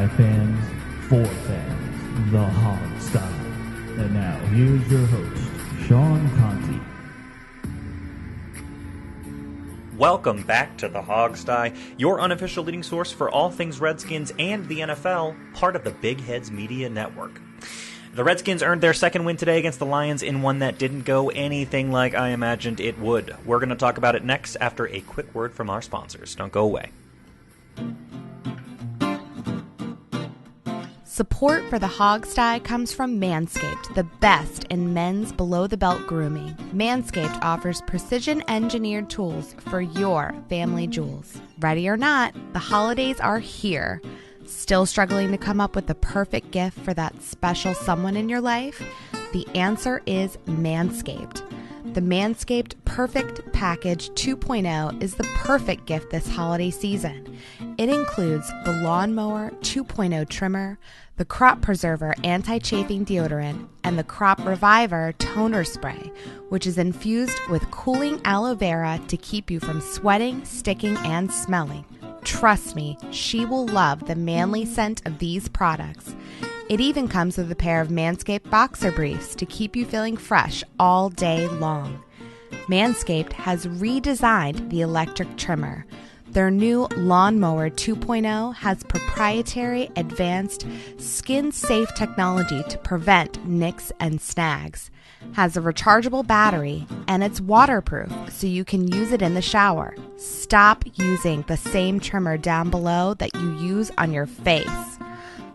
By fans, for fans, the Hog Style. And now, here's your host, Sean Conti. Welcome back to the Hog Style, your unofficial leading source for all things Redskins and the NFL, part of the Big Heads Media Network. The Redskins earned their second win today against the Lions in one that didn't go anything like I imagined it would. We're going to talk about it next after a quick word from our sponsors. Don't go away. Support for the Hog Style comes from Manscaped, the best in men's below-the-belt grooming. Manscaped offers precision-engineered tools for your family jewels. Ready or not, the holidays are here. Still struggling to come up with the perfect gift for that special someone in your life? The answer is Manscaped. The Manscaped Perfect Package 2.0 is the perfect gift this holiday season. It includes the Lawnmower 2.0 trimmer, the Crop Preserver anti-chafing deodorant, and the Crop Reviver toner spray, which is infused with cooling aloe vera to keep you from sweating, sticking, and smelling. Trust me, she will love the manly scent of these products. It even comes with a pair of Manscaped boxer briefs to keep you feeling fresh all day long. Manscaped has redesigned the electric trimmer. Their new Lawnmower 2.0 has proprietary advanced skin-safe technology to prevent nicks and snags, has a rechargeable battery, and it's waterproof so you can use it in the shower. Stop using the same trimmer down below that you use on your face.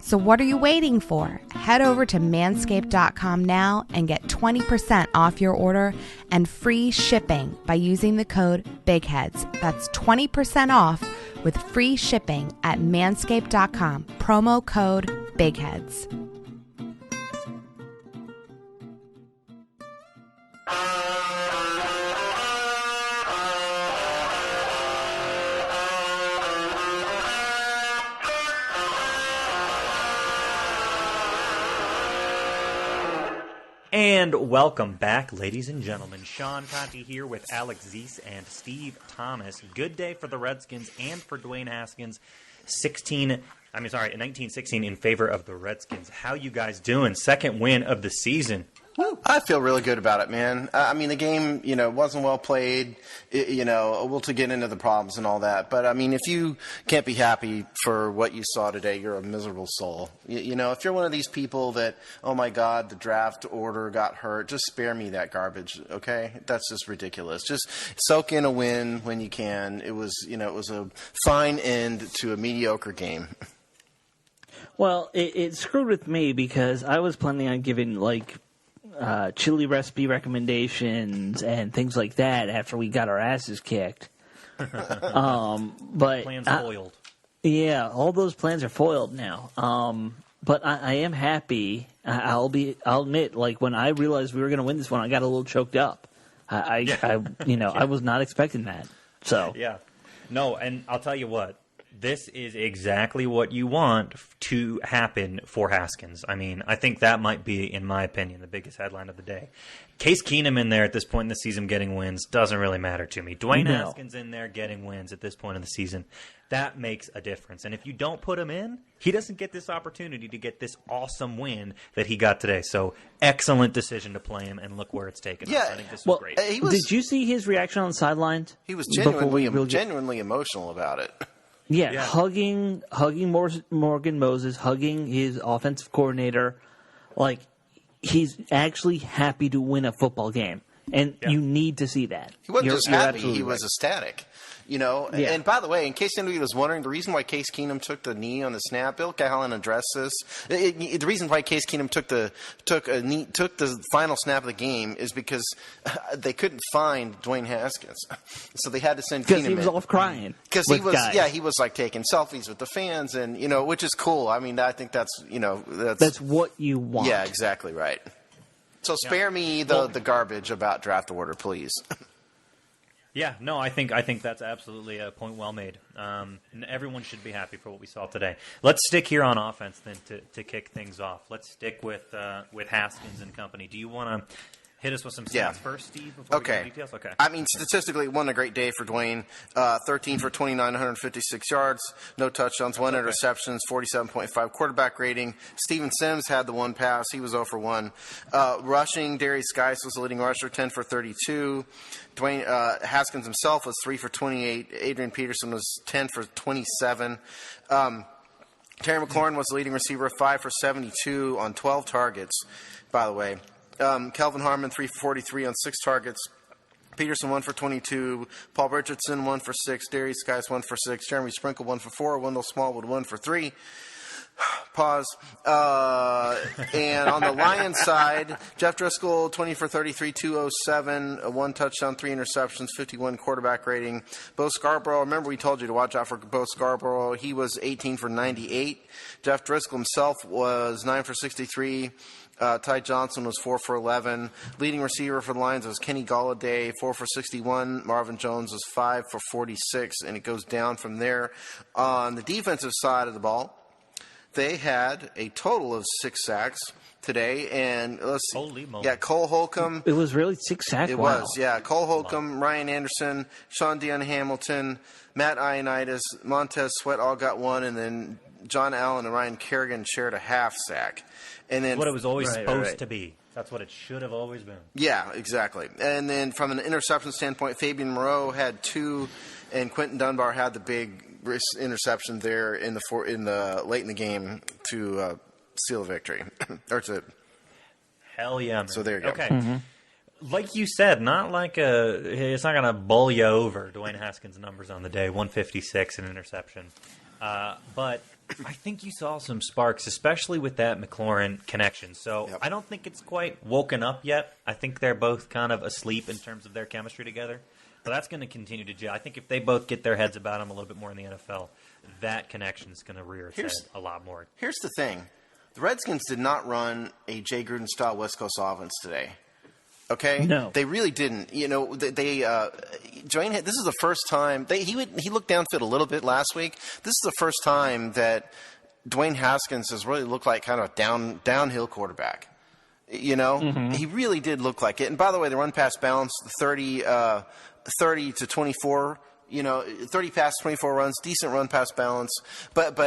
So what are you waiting for? Head over to manscaped.com now and get 20% off your order and free shipping by using the code BIGHEADS. That's 20% off with free shipping at manscaped.com. Promo code BIGHEADS. And welcome back, ladies and gentlemen. Sean Conti here with Alex Zeese and Steve Thomas. Good day for the Redskins and for Dwayne Haskins. 1916 in favor of the Redskins. How you guys doing? Second win of the season. I feel really good about it, man. I mean, the game, wasn't well played. We'll to get into the problems and all that. But, I mean, if you can't be happy for what you saw today, you're a miserable soul. If you're one of these people that, oh, my God, the draft order got hurt, just spare me that garbage, okay? That's just ridiculous. Just soak in a win when you can. It was a fine end to a mediocre game. Well, it screwed with me because I was planning on giving, chili recipe recommendations and things like that after we got our asses kicked. But plans foiled. Yeah, all those plans are foiled now. But I am happy. I'll admit, when I realized we were going to win this one, I got a little choked up. I was not expecting that. So yeah, no, and I'll tell you what. This is exactly what you want to happen for Haskins. I mean, I think that might be, in my opinion, the biggest headline of the day. Case Keenum in there at this point in the season getting wins doesn't really matter to me. Dwayne Haskins in there getting wins at this point in the season, that makes a difference. And if you don't put him in, he doesn't get this opportunity to get this awesome win that he got today. So excellent decision to play him, and look where it's taken us. I think this was great. Did you see his reaction on the sidelines? He was genuinely emotional about it. Yeah, hugging Morgan Moses, hugging his offensive coordinator. He's actually happy to win a football game. And you need to see that. He wasn't just happy, he was ecstatic. And by the way, in case anybody was wondering, the reason why Case Keenum took the knee on the snap, Bill Callahan addressed this. The reason why Case Keenum took the final snap of the game is because they couldn't find Dwayne Haskins, so they had to send Keenum in. Because he was off crying. Because he was taking selfies with the fans, and which is cool. I mean, I think that's what you want. Yeah, exactly right. So spare me the garbage about draft order, please. Yeah, no, I think that's absolutely a point well made. And everyone should be happy for what we saw today. Let's stick here on offense then to kick things off. Let's stick with Haskins and company. Do you want to Hit us with some stats Yeah. first, Steve, before we get Okay. into details. Okay. I mean, statistically, it wasn't a great day for Dwayne. 13 for 29, 156 yards, no touchdowns, one interceptions, 47.5 quarterback rating. Steven Sims had the one pass. He was 0 for 1. Rushing, Darius Geis was the leading rusher, 10 for 32. Dwayne Haskins himself was 3 for 28. Adrian Peterson was 10 for 27. Terry McLaurin was the leading receiver, 5 for 72 on 12 targets, by the way. Kelvin Harmon, 3 for 43 on 6 targets. Peterson, 1 for 22. Paul Richardson, 1 for 6. Darius Geis, 1 for 6. Jeremy Sprinkle, 1 for 4. Wendell Smallwood, 1 for 3. Pause. And on the Lions side, Jeff Driscoll, 20 for 33, 207, 1 touchdown, 3 interceptions, 51 quarterback rating. Bo Scarborough, remember we told you to watch out for Bo Scarborough. He was 18 for 98. Jeff Driscoll himself was 9 for 63. Ty Johnson was 4 for 11. Leading receiver for the Lions was Kenny Golladay, 4 for 61. Marvin Jones was 5 for 46, and it goes down from there. On the defensive side of the ball, they had a total of 6 sacks today, and let's see. Holy moly. Yeah, Cole Holcomb. It was really 6 sacks. It Wow. was, yeah. Cole Holcomb, Ryan Anderson, Sean Dion Hamilton, Matt Ioannidis, Montez Sweat all got 1, and then John Allen and Ryan Kerrigan shared a half sack. And then What it was always Right, supposed right. to be. That's what it should have always been. Yeah, exactly. And then from an interception standpoint, Fabian Moreau had 2, and Quentin Dunbar had the big interception there in the late in the game to seal the victory, or to. Hell yeah, man. So there you go. Okay. Like you said, it's not going to bowl you over, Dwayne Haskins' numbers on the day, 156 and interception. But I think you saw some sparks, especially with that McLaurin connection. So Yep. I don't think it's quite woken up yet. I think they're both kind of asleep in terms of their chemistry together. But that's going to continue to gel. I think if they both get their heads about them a little bit more in the NFL, that connection is going to rear its head a lot more. Here's the thing: the Redskins did not run a Jay Gruden style West Coast offense today. Okay, No. they really didn't. You know, Dwayne. This is the first time he looked downfield a little bit last week. This is the first time that Dwayne Haskins has really looked like kind of a downhill quarterback. You know, he really did look like it. And by the way, the run pass balance, 30 to 24. You know, 30 passes, 24 runs, decent run pass balance. But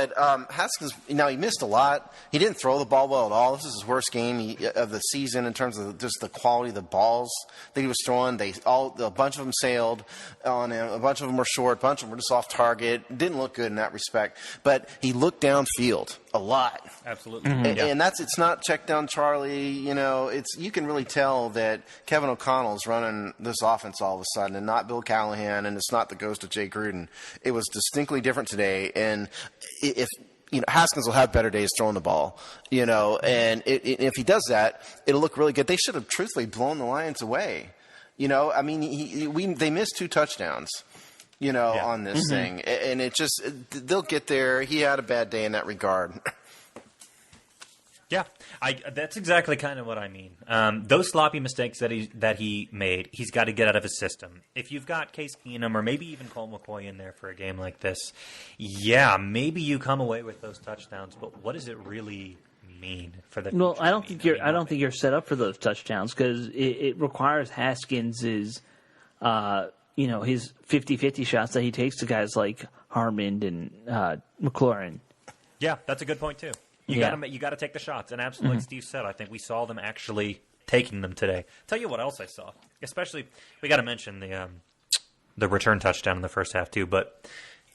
Haskins, he missed a lot. He didn't throw the ball well at all. This is his worst game of the season in terms of just the quality of the balls that he was throwing. A bunch of them sailed on him. A bunch of them were short. A bunch of them were just off target. Didn't look good in that respect. But he looked downfield a lot. Absolutely. And it's not check down Charlie. You know, you can really tell that Kevin O'Connell's running this offense all of a sudden, and not Bill Callahan, and it's not the ghost of Jay Gruden. It was distinctly different today, and if Haskins will have better days throwing the ball, and if he does that, it'll look really good. They should have truthfully blown the Lions away. I mean, they missed 2 touchdowns. On this thing, and they'll get there. He had a bad day in that regard. Yeah, that's exactly kind of what I mean. Those sloppy mistakes that he made, he's got to get out of his system. If you've got Case Keenum or maybe even Colt McCoy in there for a game like this, yeah, maybe you come away with those touchdowns. But what does it really mean for the? Well, future I don't team? think I don't think you're set up for those touchdowns because it requires Haskins's, his 50-50 shots that he takes to guys like Harmon and McLaurin. Yeah, that's a good point too. You got to take the shots, and absolutely, like Steve said, I think we saw them actually taking them today. Tell you what else I saw, especially we got to mention the return touchdown in the first half too. But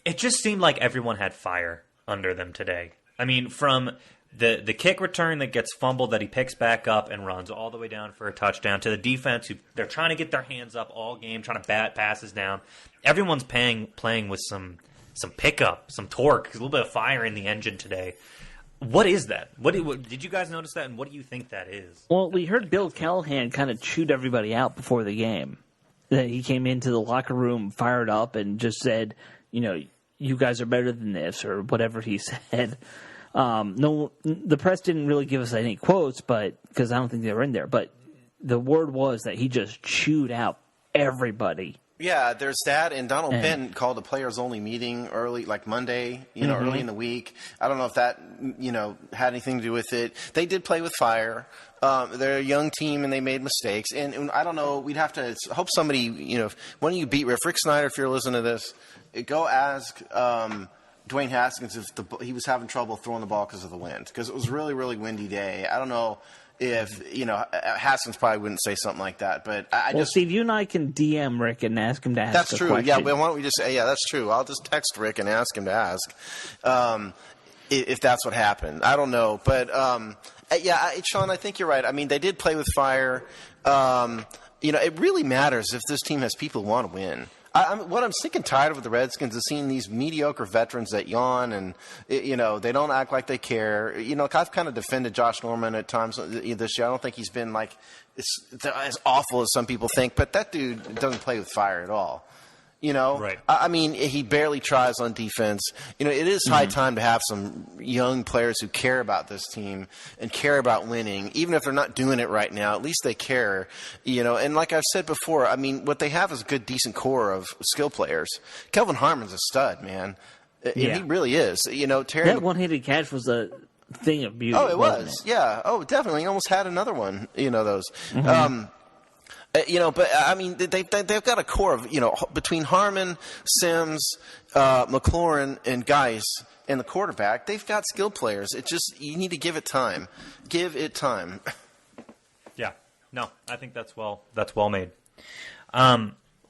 it just seemed like everyone had fire under them today. I mean, from the kick return that gets fumbled that he picks back up and runs all the way down for a touchdown to the defense who they're trying to get their hands up all game, trying to bat passes down. Everyone's playing with some pickup, some torque, a little bit of fire in the engine today. What is that? What did you guys notice that, and what do you think that is? Well, we heard Bill Callahan kind of chewed everybody out before the game. That he came into the locker room fired up and just said, you guys are better than this, or whatever he said. No, the press didn't really give us any quotes, but because I don't think they were in there. But the word was that he just chewed out everybody Yeah, there's that, and Donald Penn called a players-only meeting early, like Monday, early in the week. I don't know if that, had anything to do with it. They did play with fire. They're a young team, and they made mistakes. And I don't know, we'd have to hope somebody, one of you beat Rick Snyder, if you're listening to this, go ask Dwayne Haskins if he was having trouble throwing the ball because of the wind, because it was a really, really windy day. I don't know if, Haskins probably wouldn't say something like that, but Steve, you and I can DM Rick and ask him to ask That's a true. question. Yeah, but why don't we just say, yeah, that's true. I'll just text Rick and ask him to ask if that's what happened. I don't know. But, Sean, I think you're right. I mean, they did play with fire. It really matters if this team has people who want to win. What I'm sick and tired of with the Redskins is seeing these mediocre veterans that yawn and, they don't act like they care. I've kind of defended Josh Norman at times this year. I don't think he's been as awful as some people think, but that dude doesn't play with fire at all. Right. I mean, he barely tries on defense. It is high time to have some young players who care about this team and care about winning. Even if they're not doing it right now, at least they care. And like I've said before, I mean, what they have is a good, decent core of skill players. Kelvin Harmon's a stud, man. Yeah. He really is. That one-handed catch was a thing of beauty. Oh, it was. Wasn't it? Yeah. Oh, definitely. He almost had another one. Those. But I mean, they've got a core of between Harmon, Sims, McLaurin, and Geis, and the quarterback. They've got skilled players. It just you need to give it time. Give it time. Yeah. No, I think that's well made.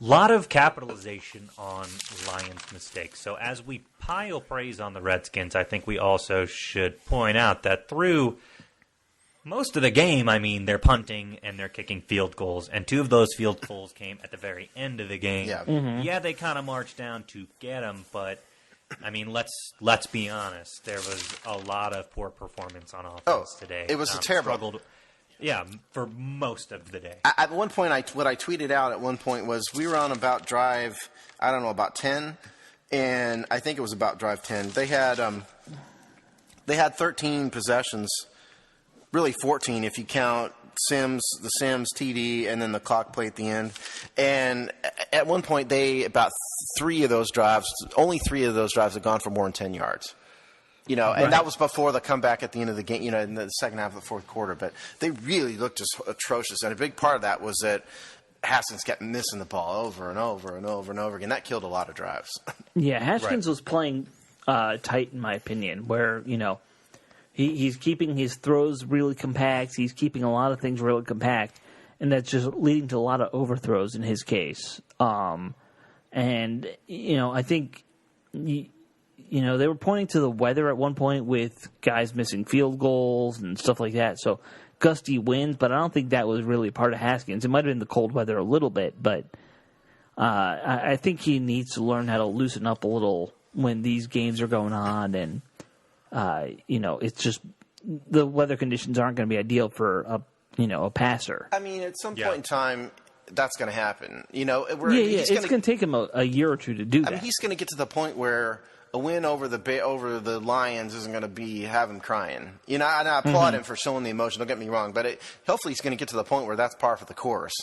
Lot of capitalization on Lions' mistakes. So as we pile praise on the Redskins, I think we also should point out that through most of the game, I mean, they're punting and they're kicking field goals, and 2 of those field goals came at the very end of the game. Yeah, Yeah, they kind of marched down to get them, but I mean, let's be honest. There was a lot of poor performance on offense today. It was terrible. Struggled, for most of the day. At one point, what I tweeted out at one point was we were on about drive, I don't know, about 10, and I think it was about drive 10. They had 13 possessions. Really 14 if you count the Sims TD and then the clock play at the end. And at one point, only 3 of those drives had gone for more than 10 yards. Right. And that was before the comeback at the end of the game, in the second half of the fourth quarter. But they really looked just atrocious. And a big part of that was that Haskins kept missing the ball over and over and over and over again. That killed a lot of drives. Yeah, Haskins was playing tight, in my opinion, where, he's keeping his throws really compact. He's keeping a lot of things really compact, and that's just leading to a lot of overthrows in his case. I think, they were pointing to the weather at one point with guys missing field goals and stuff like that. So gusty winds, but I don't think that was really part of Haskins. It might have been the cold weather a little bit, but I think he needs to learn how to loosen up a little when these games are going on and. It's just the weather conditions aren't going to be ideal for a passer. I mean, at some point in time, that's going to happen. It's going to take him a year or two to do that. I mean, he's going to get to the point where a win over the Lions isn't going to be have him crying. And I applaud him for showing the emotion. Don't get me wrong, but hopefully he's going to get to the point where that's par for the course.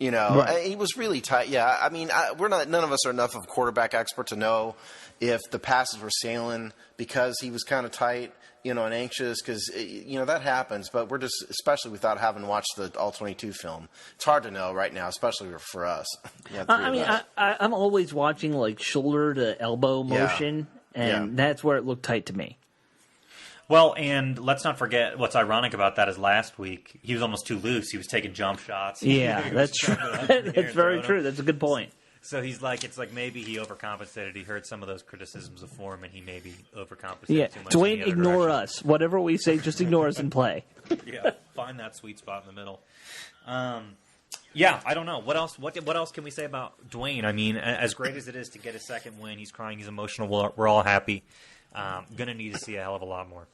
Right. He was really tight. Yeah, I mean, none of us are enough of a quarterback expert to know if the passes were sailing because he was kind of tight, and anxious because, that happens. But we're just, especially without having watched the All-22 film, it's hard to know right now, especially for us. I'm always watching like shoulder to elbow motion, and that's where it looked tight to me. Well, and let's not forget what's ironic about that is last week he was almost too loose. He was taking jump shots. Yeah, that's true. That's very true. That's a good point. So it's like maybe he overcompensated. He heard some of those criticisms of form, and he maybe overcompensated too much. Dwayne, ignore us. Whatever we say, just ignore us and play. Yeah, find that sweet spot in the middle. I don't know. What else? What else can we say about Dwayne? I mean, as great as it is to get a second win, he's crying, he's emotional. We're all happy. Gonna need to see a hell of a lot more.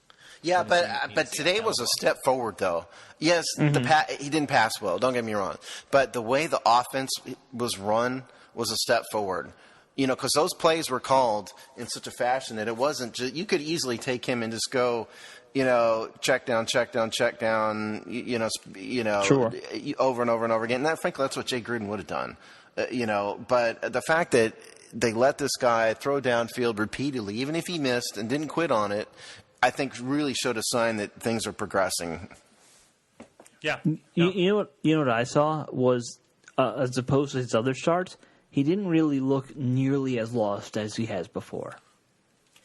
Yeah, but today was a step forward, though. Yes, he didn't pass well. Don't get me wrong, but the way the offense was run was a step forward. Because those plays were called in such a fashion that it wasn't just, you could easily take him and just go, check down, sure. over and over and over again. And frankly, that's what Jay Gruden would have done. But the fact that they let this guy throw downfield repeatedly, even if he missed and didn't quit on it, I think really showed a sign that things are progressing. Yeah. You know what I saw was, as opposed to his other starts, he didn't really look nearly as lost as he has before.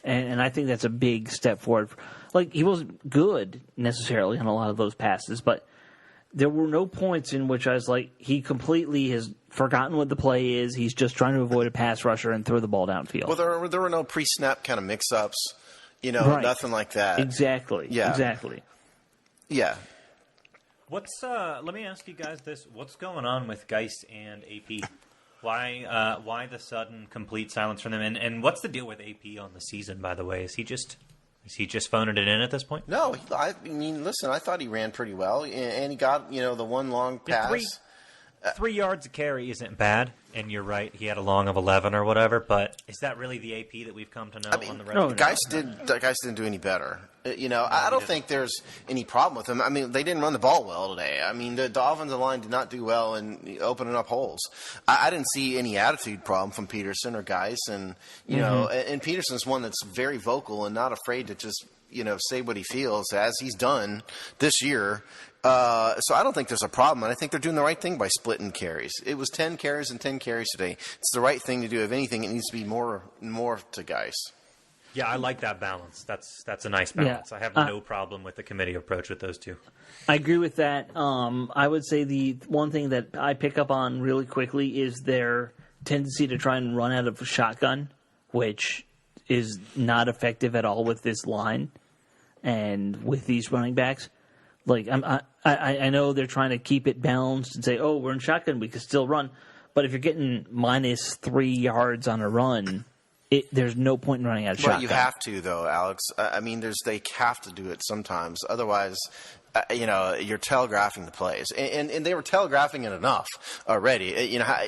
And I think that's a big step forward. Like, he wasn't good necessarily on a lot of those passes, but there were no points in which I was like, he completely has forgotten what the play is. He's just trying to avoid a pass rusher and throw the ball downfield. Well, there were no pre-snap kind of mix-ups, Right. nothing like that. Exactly. Yeah. Exactly. Yeah. Let me ask you guys this. What's going on with Geist and AP? Why the sudden complete silence from them? And what's the deal with AP on the season, by the way? Is he just phoning it in at this point? No, I mean, listen, I thought he ran pretty well, and he got, the one long pass. 3 yards a carry isn't bad, and you're right, he had a long of 11 or whatever, but is that really the AP that we've come to know on the Redskins? Geist didn't do any better. I don't think there's any problem with him. I mean, they didn't run the ball well today. I mean, the offensive line did not do well in opening up holes. I didn't see any attitude problem from Peterson or Geist, and, and Peterson's one that's very vocal and not afraid to just, say what he feels, as he's done this year. So I don't think there's a problem, and I think they're doing the right thing by splitting carries. It was 10 carries and 10 carries today. It's the right thing to do. If anything, it needs to be more to guys. Yeah, I like that balance. That's a nice balance. Yeah. I have no problem with the committee approach with those two. I agree with that. I would say the one thing that I pick up on really quickly is their tendency to try and run out of a shotgun, which is not effective at all with this line and with these running backs. Like, I know they're trying to keep it balanced and say, oh, we're in shotgun, we can still run. But if you're getting minus 3 yards on a run, there's no point in running out of shotgun. Well, you have to, though, Alex. I mean, they have to do it sometimes. Otherwise, you're telegraphing the plays. And they were telegraphing it enough already.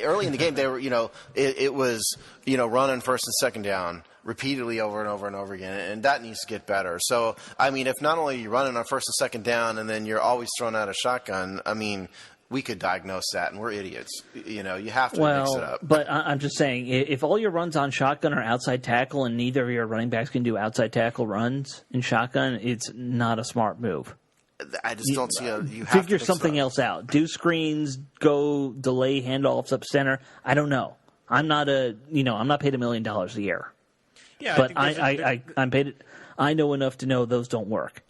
Early in the game, they were, it was, running first and second down repeatedly over and over and over again, and that needs to get better. So, I mean, if not only you're running on first and second down and then you're always throwing out a shotgun, I mean, we could diagnose that, and we're idiots. You have to mix it up. But I'm just saying, if all your runs on shotgun are outside tackle and neither of your running backs can do outside tackle runs in shotgun, it's not a smart move. I just don't see you have figure to something else out. Do screens, go delay handoffs up center. I don't know. I'm not paid $1 million a year. Yeah, but I'm paid. I know enough to know those don't work.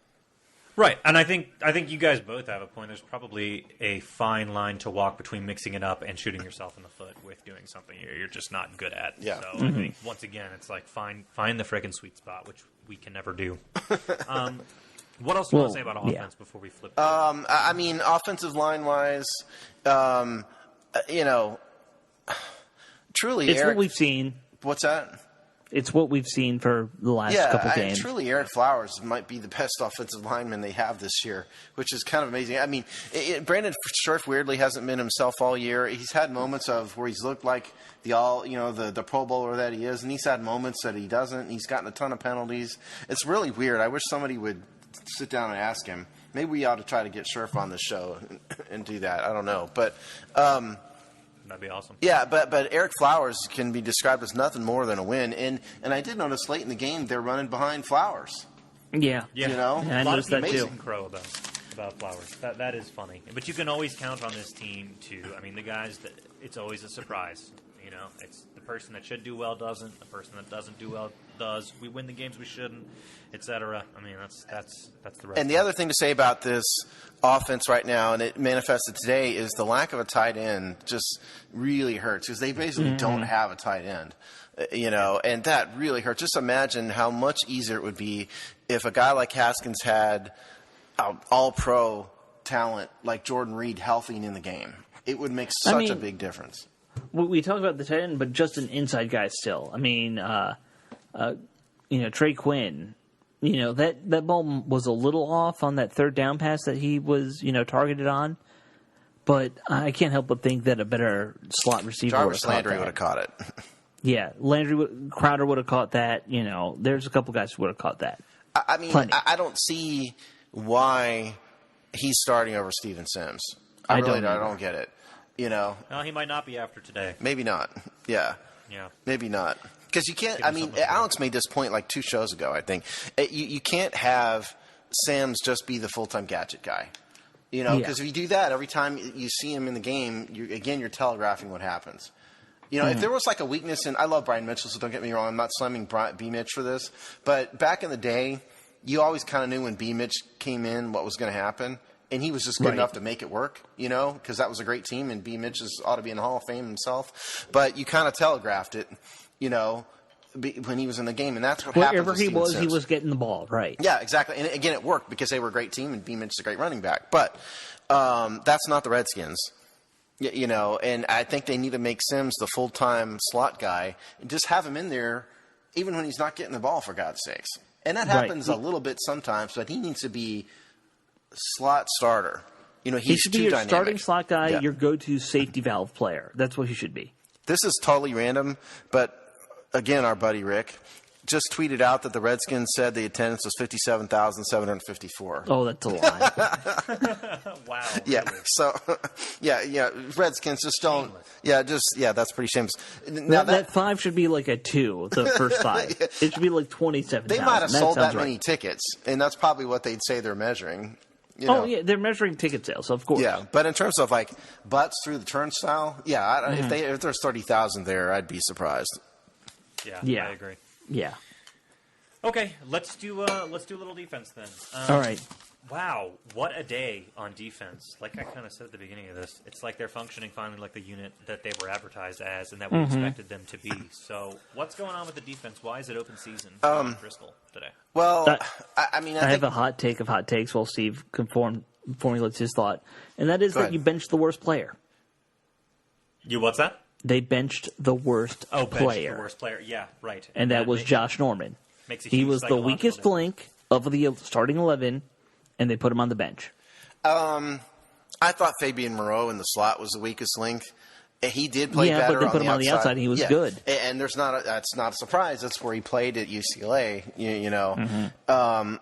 Right, and I think you guys both have a point. There's probably a fine line to walk between mixing it up and shooting yourself in the foot with doing something you're just not good at. Yeah. So I think once again, it's like find the frickin' sweet spot, which we can never do. What else do you want to say about offense before we flip? I mean, offensive line wise, truly, it's what we've seen. What's that? It's what we've seen for the last couple games. Truly, Eric Flowers might be the best offensive lineman they have this year, which is kind of amazing. I mean, Brandon Scherf weirdly hasn't been himself all year. He's had moments of where he's looked like the Pro Bowler that he is, and he's had moments that he doesn't. He's gotten a ton of penalties. It's really weird. I wish somebody would sit down and ask him. Maybe we ought to try to get Scherf on the show and do that. I don't know, but. That'd be awesome. Yeah, but Eric Flowers can be described as nothing more than a win. And I did notice late in the game they're running behind Flowers. Yeah. Yeah, I noticed that too. Crow about Flowers. That is funny. But you can always count on this team to. I mean, the guys that it's always a surprise. It's the person that should do well doesn't. The person that doesn't do well does. We win the games we shouldn't, etc. I mean, that's the rest. And the other thing to say about this offense right now, and it manifested today, is the lack of a tight end just really hurts because they basically don't have a tight end. And that really hurts. Just imagine how much easier it would be if a guy like Haskins had all-pro talent like Jordan Reed healthy and in the game. It would make such a big difference. We talk about the tight end, but just an inside guy still. I mean, Trey Quinn, that ball was a little off on that third down pass that he was, targeted on. But I can't help but think that a better slot receiver would have caught that. Landry would have caught it. Yeah, Crowder would have caught that. There's a couple guys who would have caught that. I mean, I don't see why he's starting over Steven Sims. I don't get it. You know, Well, he might not be after today. maybe not. Yeah, Yeah. maybe not. Because you can't. Give him I mean, something to do. Alex made this point like 2 shows ago. I think you can't have Sims just be the full-time gadget guy. You know, because if you do that, every time you see him in the game, you're telegraphing what happens. You know, if there was like a weakness in, I love Brian Mitchell, so don't get me wrong. I'm not slamming B. Mitch for this, but back in the day, you always kind of knew when B. Mitch came in what was going to happen, and he was just good enough to make it work. You know, because that was a great team, and B. Mitch ought to be in the Hall of Fame himself. But you kind of telegraphed it, you know, when he was in the game, and that's what happened. Wherever he was getting the ball, right? Yeah, exactly. And again, it worked because they were a great team, and B. Mitch is a great running back. But that's not the Redskins. You know, and I think they need to make Sims the full-time slot guy and just have him in there even when he's not getting the ball, for God's sakes. And that happens a little bit sometimes, but he needs to be slot starter. You know, He should be your dynamic. starting slot guy, Yeah. your go-to safety valve player. That's what he should be. This is totally random, but again, our buddy Rick just tweeted out that the Redskins said the attendance was 57,754. Oh, that's a lie. Wow. Yeah. Really? So, yeah. Redskins just don't. That's pretty shameless. Now that 5 should be like a 2, the first 5. It should be like 27,000. they might have sold that right. many tickets, and that's probably what they'd say they're measuring. You know? Oh, yeah, they're measuring ticket sales, of course. Yeah, but in terms of like butts through the turnstile, if there's 30,000 there, I'd be surprised. Yeah. I agree. Yeah. Okay, let's do a little defense then. All right. Wow, what a day on defense. Like I kind of said at the beginning of this, it's like they're functioning finally like the unit that they were advertised as and that we expected them to be. So what's going on with the defense? Why is it open season for Driscoll today? Well, I have a hot take of hot takes while Steve formulates his thought, and that is that ahead. you benched the worst player. What's that? They benched the worst Oh, player. the worst player. Yeah, right. And that was Josh Norman. Makes a He huge was the psychological weakest difference. link of the starting 11, and they put him on the bench. I thought Fabian Moreau in the slot was the weakest link. He did play better. but they put him on the outside, and he was good. And that's not a surprise. That's where he played at UCLA. You know,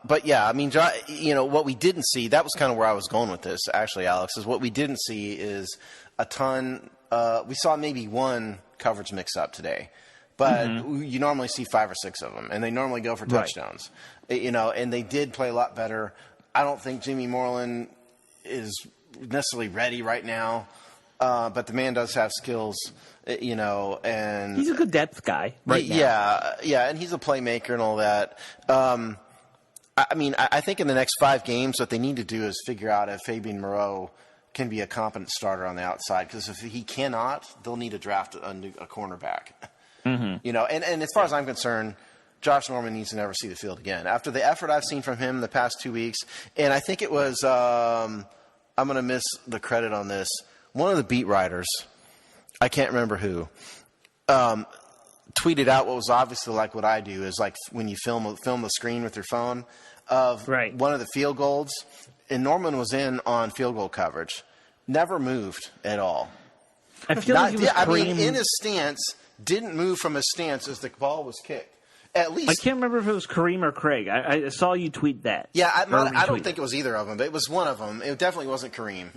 but yeah, I mean, you know, what we didn't see. That was kind of where I was going with this. Actually, Alex, is what we didn't see is a ton. We saw maybe one coverage mix-up today, but you normally see 5 or 6 of them, and they normally go for touchdowns. Right. You know, and they did play a lot better. I don't think Jimmy Moreland is necessarily ready right now, but the man does have skills, you know, and He's a good depth guy right now. Yeah, and he's a playmaker and all that. I mean, I think in the next 5 games, what they need to do is figure out if Fabian Moreau can be a competent starter on the outside, because if he cannot, they'll need to draft a cornerback. You know, and as far as I'm concerned, Josh Norman needs to never see the field again. After the effort I've seen from him the past 2 weeks, and I think it was, I'm going to miss the credit on this, one of the beat writers, I can't remember who, tweeted out what was obviously like what I do, is like when you film the screen with your phone of one of the field goals, and Norman was in on field goal coverage, never moved at all. I feel like he was in his stance, didn't move from his stance as the ball was kicked. At least I can't remember if it was Kareem or Craig. I saw you tweet that. Yeah, I don't think it was either of them, but it was one of them. It definitely wasn't Kareem.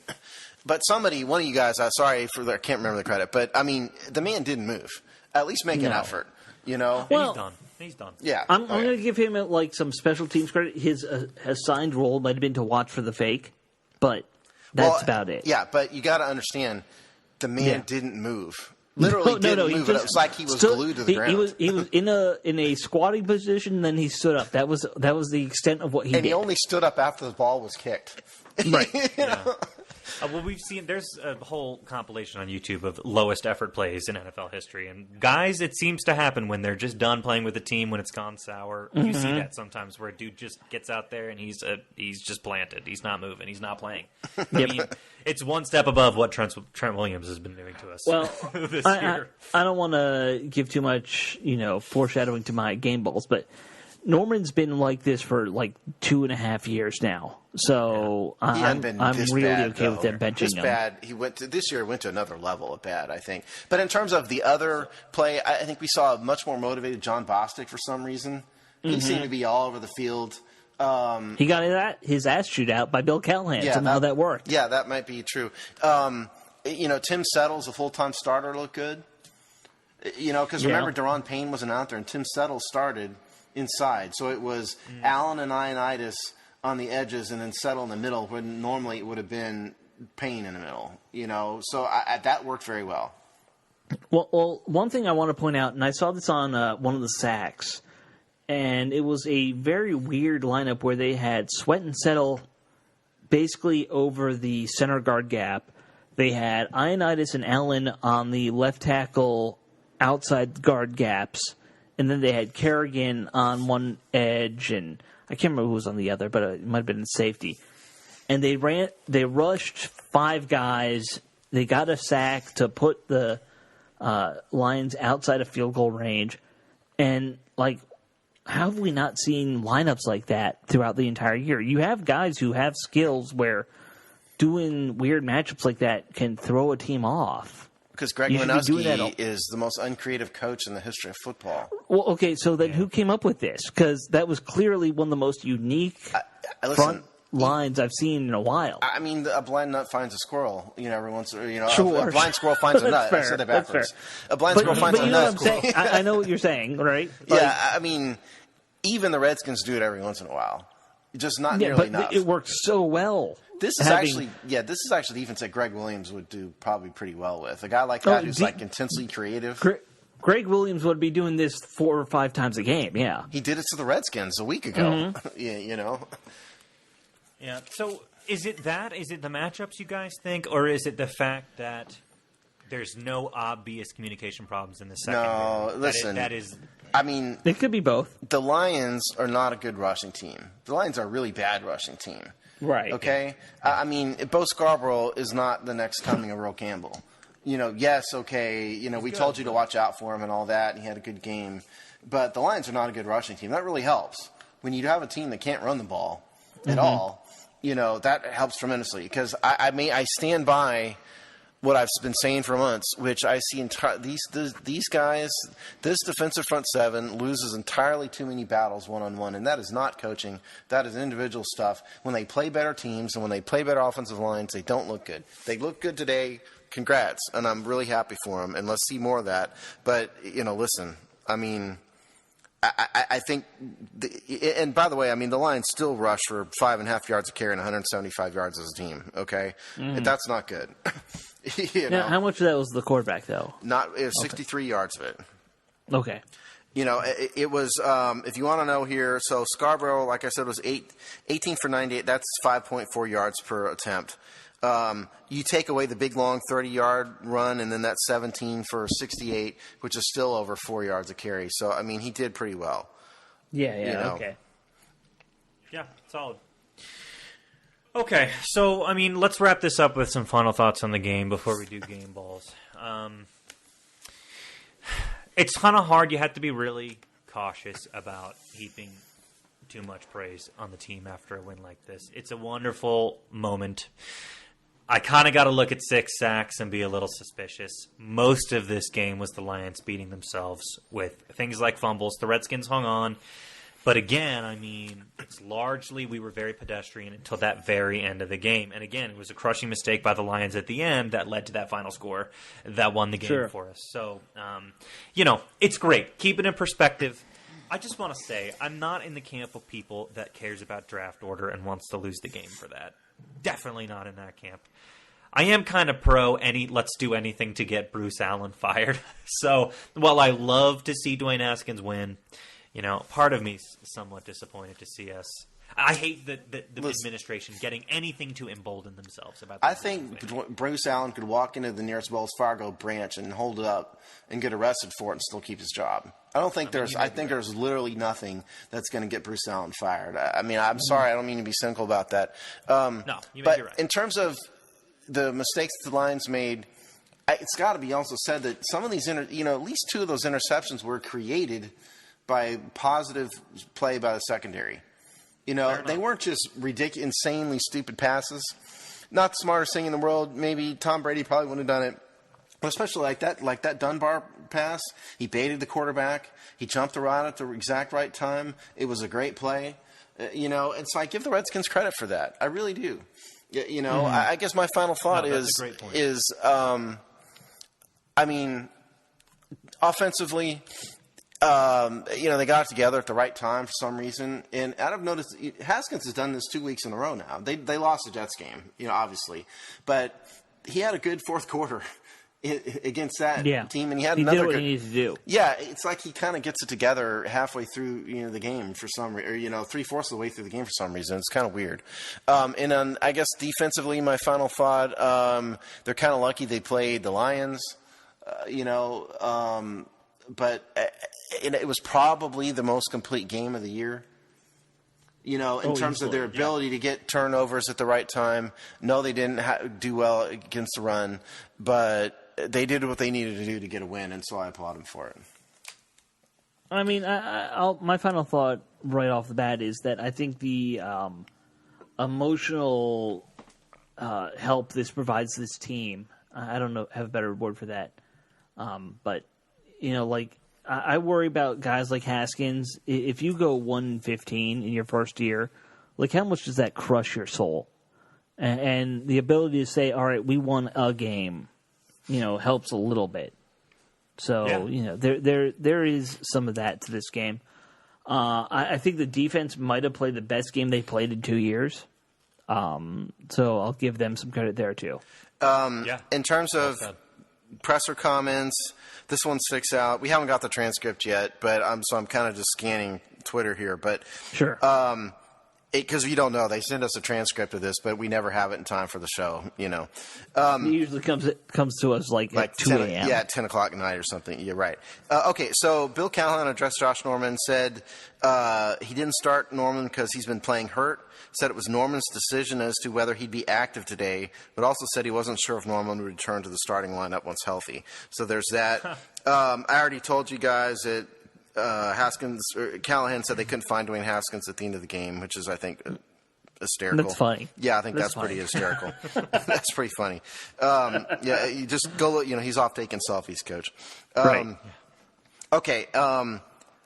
But somebody, one of you guys, I can't remember the credit, but I mean, the man didn't move. At least make an effort, you know? Well, He's done. Yeah. I'm going to give him like some special teams credit. His assigned role might have been to watch for the fake, but that's about it. Yeah, but you got to understand, the man didn't move. Literally didn't move. It was like he was glued to the ground. He was in a squatting position, and then he stood up. That was the extent of what he did. And he only stood up after the ball was kicked. Right. You know? Well, we've seen there's a whole compilation on YouTube of lowest effort plays in NFL history, and guys, it seems to happen when they're just done playing with the team when it's gone sour. You see that sometimes where a dude just gets out there and he's just planted. He's not moving. He's not playing. I mean, it's one step above what Trent Williams has been doing to us. Well, this year. I don't want to give too much, foreshadowing to my game balls, but Norman's been like this for like 2.5 years now. So I'm really okay with them benching him. This year went to another level of bad, I think. But in terms of the other play, I think we saw a much more motivated John Bostic for some reason. He seemed to be all over the field. He got his ass chewed out by Bill Callahan. Somehow that worked. Yeah, that might be true. Tim Settle's a full-time starter looked good. Because remember, Deron Payne wasn't out there, and Tim Settle started inside. So it was Allen and Ioannidis on the edges and then Settle in the middle, when normally it would have been Payne in the middle. So that worked very well. Well, one thing I want to point out, and I saw this on one of the sacks, and it was a very weird lineup where they had Sweat and Settle basically over the center guard gap. They had Ioannidis and Allen on the left tackle outside guard gaps, and then they had Kerrigan on one edge, and I can't remember who was on the other, but it might have been in safety. And they rushed 5 guys. They got a sack to put the Lions outside of field goal range, and how have we not seen lineups like that throughout the entire year? You have guys who have skills where doing weird matchups like that can throw a team off. Because Greg Winowski is the most uncreative coach in the history of football. Well, okay, so then who came up with this? Because that was clearly one of the most unique front lines I've seen in a while. I mean, a blind nut finds a squirrel. Every once, Sure. A blind squirrel finds a nut. Fair. I said that backwards. A blind squirrel finds a nut. What I'm saying? I know what you're saying, right? I mean, even the Redskins do it every once in a while. Just not nearly enough. It works so well. This is actually the defense that Greg Williams would do probably pretty well with. A guy like that who's intensely creative. Greg Williams would be doing this 4 or 5 times a game, yeah. He did it to the Redskins a week ago. Yeah, so is it that? Is it the matchups you guys think? Or is it the fact that there's no obvious communication problems in the secondary? No, listen. That is... I mean... It could be both. The Lions are not a good rushing team. The Lions are a really bad rushing team. Right. Okay? I mean, Bo Scarborough is not the next coming of Earl Campbell. Yes, okay, we told you to watch out for him and all that, and he had a good game. But the Lions are not a good rushing team. That really helps. When you have a team that can't run the ball at all, that helps tremendously. Because I stand by what I've been saying for months, which I see these guys, this defensive front seven loses entirely too many battles one-on-one, and that is not coaching. That is individual stuff. When they play better teams and when they play better offensive lines, they don't look good. They look good today. Congrats, and I'm really happy for them, and let's see more of that. But, listen, I mean, I think, and by the way, I mean, the Lions still rush for 5.5 yards a carry and 175 yards as a team, okay? That's not good. Now, how much of that was the quarterback, though? It was 63 yards of it. Okay. It was, if you want to know here, so Scarborough, like I said, was 18 for 98. That's 5.4 yards per attempt. You take away the big, long 30-yard run, and then that's 17 for 68, which is still over 4 yards a carry. So, I mean, he did pretty well. Yeah, okay. Yeah, solid. Okay, so, I mean, let's wrap this up with some final thoughts on the game before we do game balls. It's kind of hard. You have to be really cautious about heaping too much praise on the team after a win like this. It's a wonderful moment. I kind of got to look at 6 sacks and be a little suspicious. Most of this game was the Lions beating themselves with things like fumbles. The Redskins hung on. But again, I mean, it's largely we were very pedestrian until that very end of the game. And again, it was a crushing mistake by the Lions at the end that led to that final score that won the game for us. So, it's great. Keep it in perspective. I just want to say, I'm not in the camp of people that cares about draft order and wants to lose the game for that. Definitely not in that camp. I am kind of pro let's do anything to get Bruce Allen fired. So, while I love to see Dwayne Haskins win, part of me is somewhat disappointed to see us. I hate the administration getting anything to embolden themselves about this. I think Bruce Allen could walk into the nearest Wells Fargo branch and hold it up and get arrested for it and still keep his job. I think there's literally nothing that's going to get Bruce Allen fired. I mean, I'm sorry. I don't mean to be cynical about that. No, you may be right. In terms of the mistakes the Lions made, it's got to be also said that some of these, at least 2 of those interceptions were created by positive play by the secondary. They weren't just ridiculous, insanely stupid passes. Not the smartest thing in the world. Maybe Tom Brady probably wouldn't have done it. But especially like that Dunbar pass. He baited the quarterback. He jumped around at the exact right time. It was a great play. And so I give the Redskins credit for that. I really do. I guess my final thought that's a great point. I mean, offensively, they got it together at the right time for some reason. And I've noticed Haskins has done this 2 weeks in a row now. They lost the Jets game, obviously. But he had a good fourth quarter against that team. And he had another did what good, he needed to do. Yeah, it's like he kind of gets it together halfway through the game for some reason. Or, 3/4 of the way through the game for some reason. It's kind of weird. And then I guess defensively, my final thought, they're kind of lucky they played the Lions. But it was probably the most complete game of the year. In terms of their ability to get turnovers at the right time. No, they didn't do well against the run, but they did what they needed to do to get a win, and so I applaud them for it. I mean, my final thought right off the bat is that I think the emotional help this provides this team. I don't know, have a better word for that. But I worry about guys like Haskins. If you go 1-15 in your first year, how much does that crush your soul? And the ability to say, all right, we won a game, helps a little bit. So, there is some of that to this game. I think the defense might have played the best game they played in 2 years. So I'll give them some credit there, too. In terms of presser comments, this one sticks out. We haven't got the transcript yet, but I'm kind of just scanning Twitter here. But sure, because you don't know, they send us a transcript of this, but we never have it in time for the show. It usually comes to us at 2 a.m. Yeah, at 10 o'clock at night or something. You're right. Okay, so Bill Callahan addressed Josh Norman, said he didn't start Norman because he's been playing hurt. Said it was Norman's decision as to whether he'd be active today, but also said he wasn't sure if Norman would return to the starting lineup once healthy. So there's that. I already told you guys that Callahan said they couldn't find Dwayne Haskins at the end of the game, which is, I think, hysterical. That's funny. Yeah, I think that's pretty hysterical. That's pretty funny. You just go look. He's off taking selfies, Coach. Right. Okay.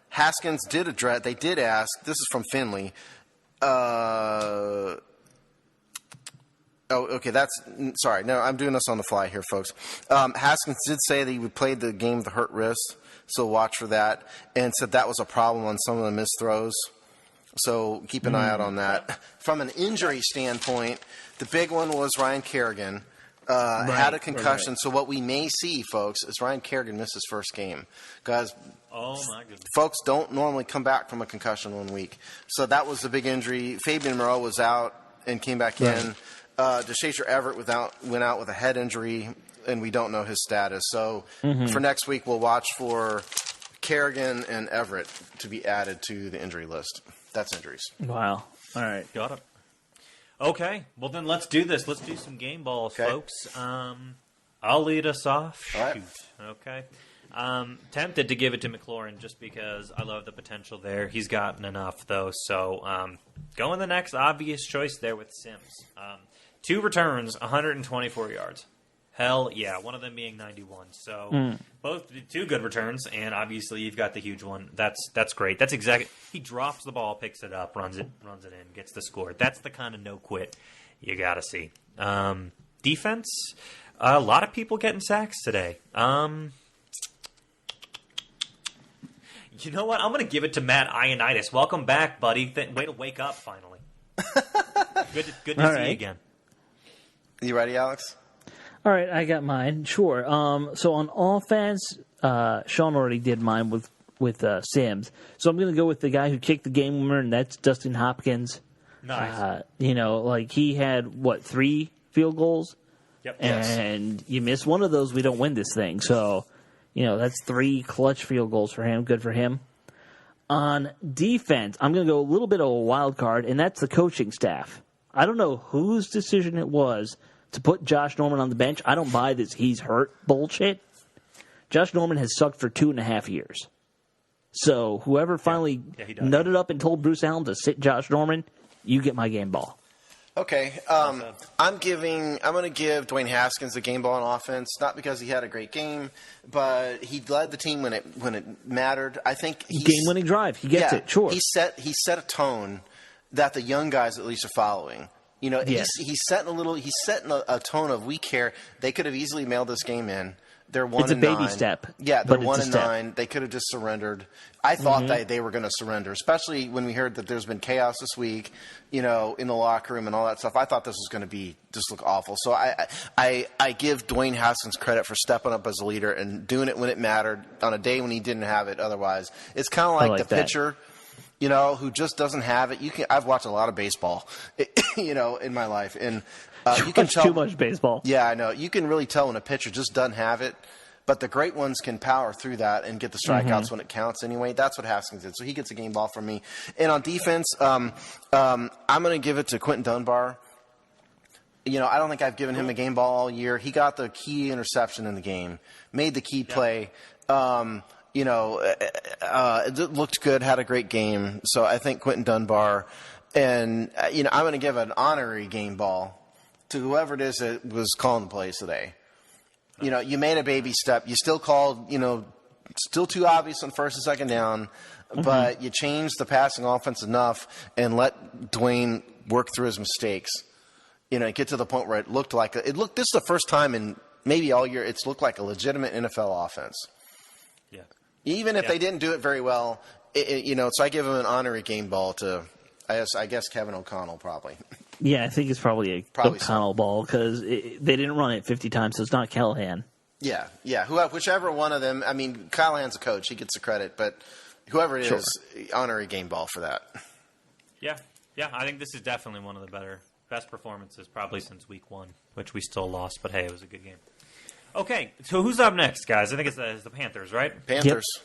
Haskins did address. They did ask. This is from Finley. Okay. Sorry. No, I'm doing this on the fly here, folks. Haskins did say that he would play the game with a hurt wrist, so watch for that, and said that was a problem on some of the missed throws. So keep an eye out on that. From an injury standpoint, the big one was Ryan Kerrigan. Had a concussion. Right. So what we may see, folks, is Ryan Kerrigan miss his first game. Because my goodness, folks don't normally come back from a concussion 1 week. So that was the big injury. Fabian Moreau was out and came back in. DeShazer Everett went out with a head injury, and we don't know his status. So for next week, we'll watch for Kerrigan and Everett to be added to the injury list. That's injuries. Wow. All right. Got it. Okay, well then let's do this. Let's do some game balls, folks. I'll lead us off. All right. Shoot. Okay. Tempted to give it to McLaurin just because I love the potential there. He's gotten enough, though. So going the next obvious choice there with Sims. 2 returns, 124 yards. Hell yeah, one of them being 91. So both 2 good returns, and obviously you've got the huge one. That's great. That's exactly. He drops the ball, picks it up, runs it in, gets the score. That's the kind of no quit you got to see. Defense, a lot of people getting sacks today. You know what? I'm going to give it to Matt Ioannidis. Welcome back, buddy. Way to wake up finally. Good to see you again. You ready, Alex? All right, I got mine. Sure. So on offense, Sean already did mine with Sims. So I'm going to go with the guy who kicked the game winner, and that's Dustin Hopkins. Nice. He had 3 field goals. Yep. And you miss one of those, we don't win this thing. So, that's 3 clutch field goals for him. Good for him. On defense, I'm going to go a little bit of a wild card, and that's the coaching staff. I don't know whose decision it was to put Josh Norman on the bench. I don't buy this he's hurt bullshit. Josh Norman has sucked for 2.5 years. So whoever finally nutted up and told Bruce Allen to sit Josh Norman, you get my game ball. Okay. I'm going to give Dwayne Haskins the game ball on offense, not because he had a great game, but he led the team when it mattered. I think game-winning drive. He gets it. Sure. He set a tone that the young guys at least are following. You know, Yes. he's setting a tone of we care. They could have easily mailed this game in. They're 1-9. It's a baby step. Yeah, they're but it's a 1-9. step. They could have just surrendered. I thought that they were going to surrender, especially when we heard that there's been chaos this week, you know, in the locker room and all that stuff. I thought this was going to be just look awful. So I give Dwayne Haskins credit for stepping up as a leader and doing it when it mattered on a day when he didn't have it. Otherwise, it's kind of like the pitcher, you know, who just doesn't have it. I've watched a lot of baseball, you know, in my life, and you can tell too much baseball. Yeah, I know. You can really tell when a pitcher just doesn't have it. But the great ones can power through that and get the strikeouts when it counts anyway. That's what Haskins did. So he gets a game ball from me. And on defense, I'm going to give it to Quentin Dunbar. You know, I don't think I've given him a game ball all year. He got the key interception in the game, made the key play. You know, it looked good, had a great game. So I think Quentin Dunbar. And, you know, I'm going to give an honorary game ball to whoever it is that was calling the plays today. You know, you made a baby step. You still called, you know, still too obvious on first and second down, but you changed the passing offense enough and let Dwayne work through his mistakes. You know, get to the point where it looked like this is the first time in maybe all year it's looked like a legitimate NFL offense. Yeah. Even if they didn't do it very well, you know, so I give him an honorary game ball to, I guess Kevin O'Connell probably. Yeah, I think it's probably a O'Connell ball because they didn't run it 50 times, so it's not Callahan. Yeah. Whichever one of them. I mean, Callahan's a coach; he gets the credit. But whoever it is, honorary game ball for that. Yeah. I think this is definitely one of the best performances probably since week 1, which we still lost. But hey, it was a good game. Okay, so who's up next, guys? I think it's the Panthers, right? Panthers. Yep.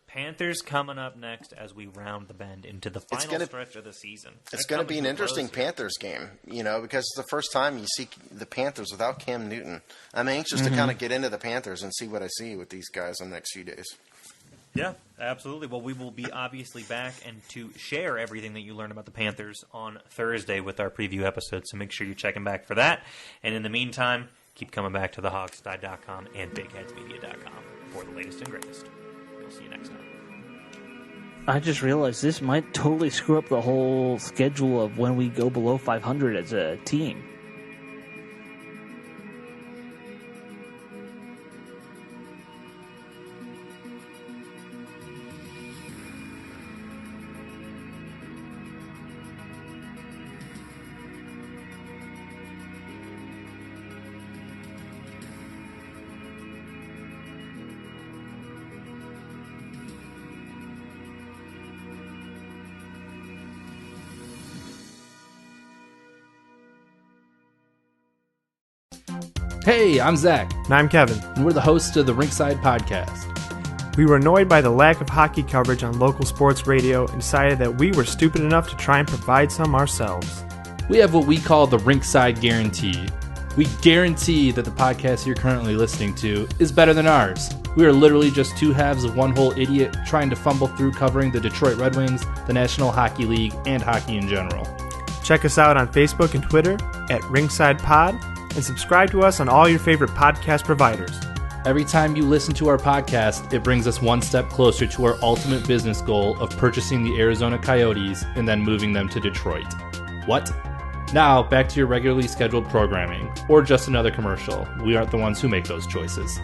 Panthers coming up next as we round the bend into the final stretch of the season. It's going to be an interesting Panthers game, you know, because it's the first time you see the Panthers without Cam Newton. I'm anxious to kind of get into the Panthers and see what I see with these guys in the next few days. Yeah, absolutely. Well, we will be obviously back and to share everything that you learn about the Panthers on Thursday with our preview episode, so make sure you're checking back for that. And in the meantime, keep coming back to thehogsty.com and bigheadsmedia.com for the latest and greatest. We'll see you next time. I just realized this might totally screw up the whole schedule of when we go below 500 as a team. Hey, I'm Zach, And I'm Kevin. and we're the hosts of the Rinkside Podcast. We were annoyed by the lack of hockey coverage on local sports radio and decided that we were stupid enough to try and provide some ourselves. We have what we call the Rinkside Guarantee. We guarantee that the podcast you're currently listening to is better than ours. We are literally just two halves of one whole idiot trying to fumble through covering the Detroit Red Wings, the National Hockey League, and hockey in general. Check us out on Facebook and Twitter at Ringside Pod, and subscribe to us on all your favorite podcast providers. Every time you listen to our podcast, it brings us one step closer to our ultimate business goal of purchasing the Arizona Coyotes and then moving them to Detroit. What? Now, back to your regularly scheduled programming, or just another commercial. We aren't the ones who make those choices.